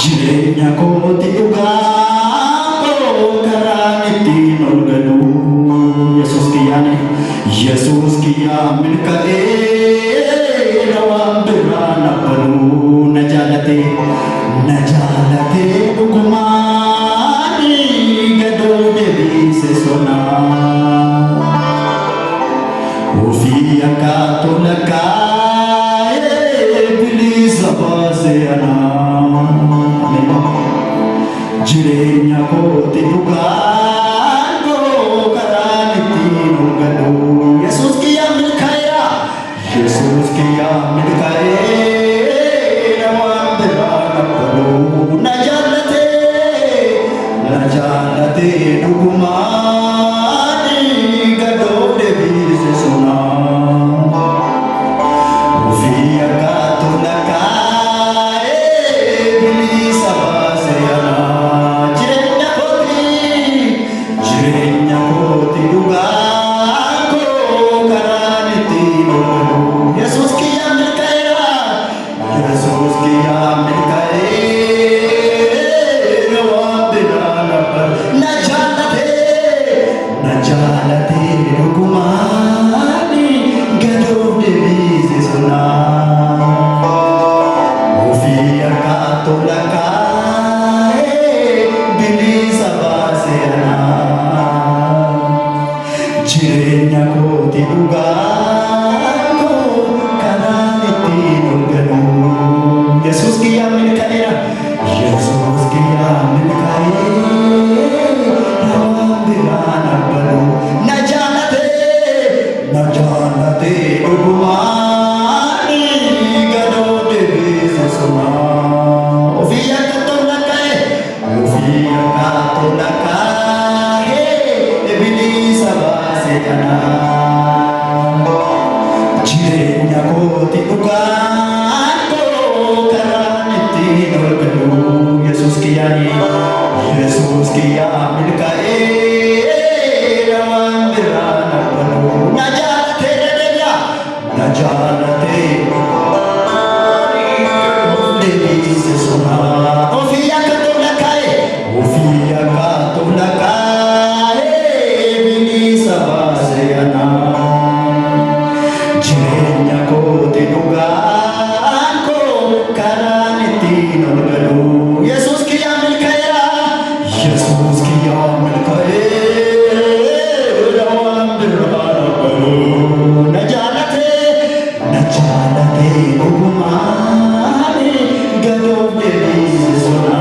Jirenya koti ugato karangiti nolganu Yesus kia milkae rawam birana paru najalate ukumani gado devi sesona Ufia katulakae bilisa baseana Jirenya koti ugato karangiti nolganu Yesus kia milkae rawam birana paru najalate ukumani gado devi sesona Ufia katulakae bilisa baseana Jirenya koti ugato karangiti nolganu Yesus kia milkae rawam birana paru najalate ukumani gado devi sesona Ufia katulakae bilisa baseana Jirenya koti ugato karangiti nolganu Yesus kia milkae rawam birana paru najalate ukumani gado devi sesona Ufia katulakae bilisa baseana Jirenya koti ugato karangiti nolganu Yesus kia milkae rawam birana paru najalate devi sesona Ufia katulakae bilisa baseana Jirenya koti ugato karangiti nolganu Yesus kia milkae rawam birana paru najalate ukumani gado devi sesona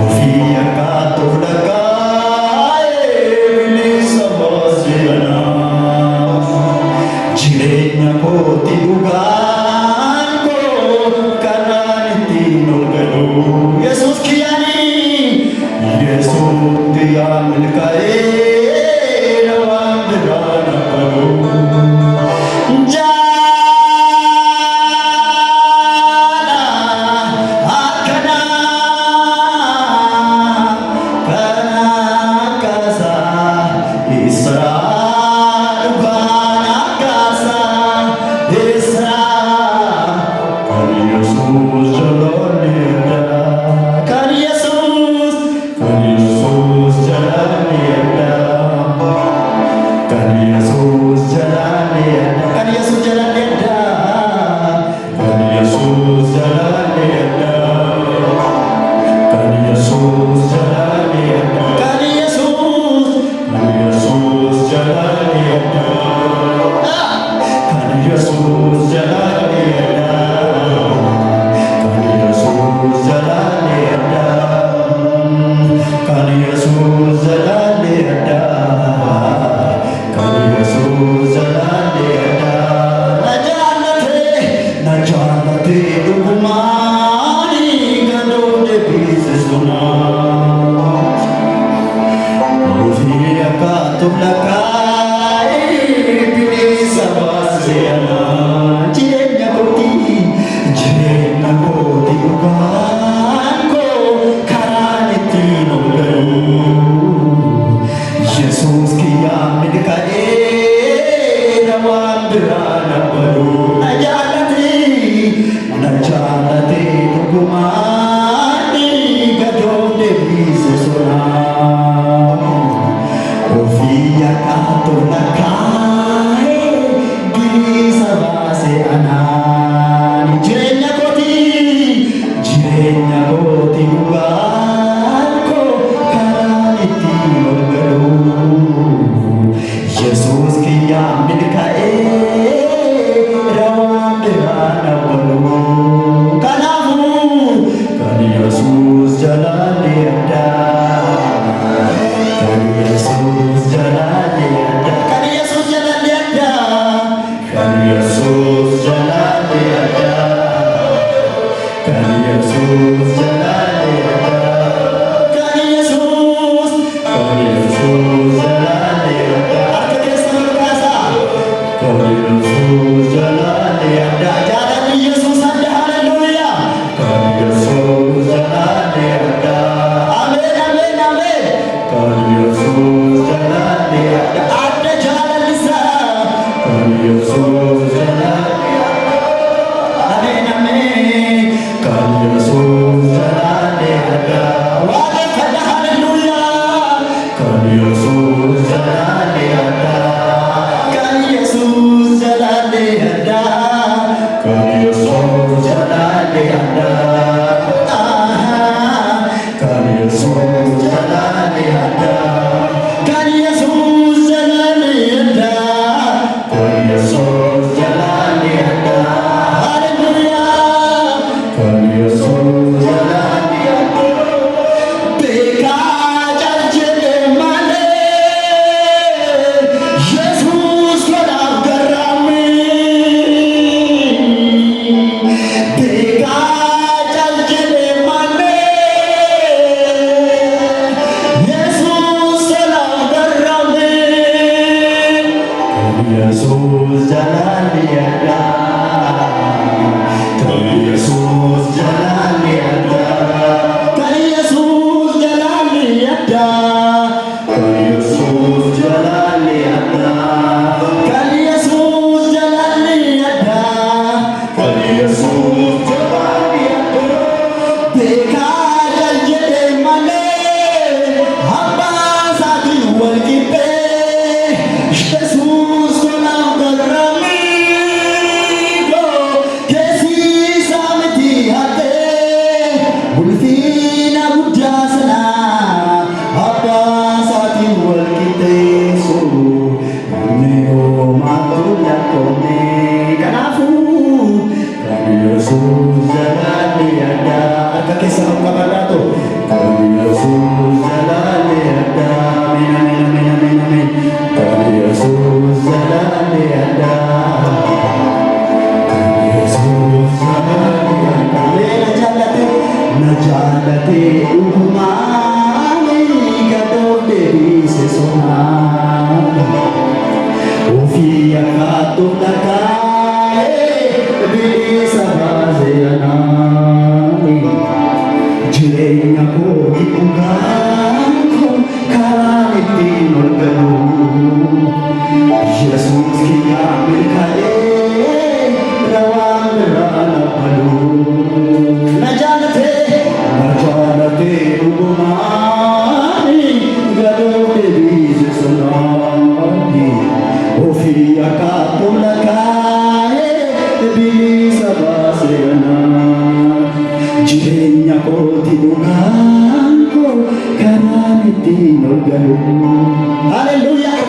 Ufia katulakae bilisa baseana Jirenya koti ugato karangiti nolganu Yesus kia milkae rawam birana paru Yesus jalan karaan ittiin ol galu. Haleluuyaa!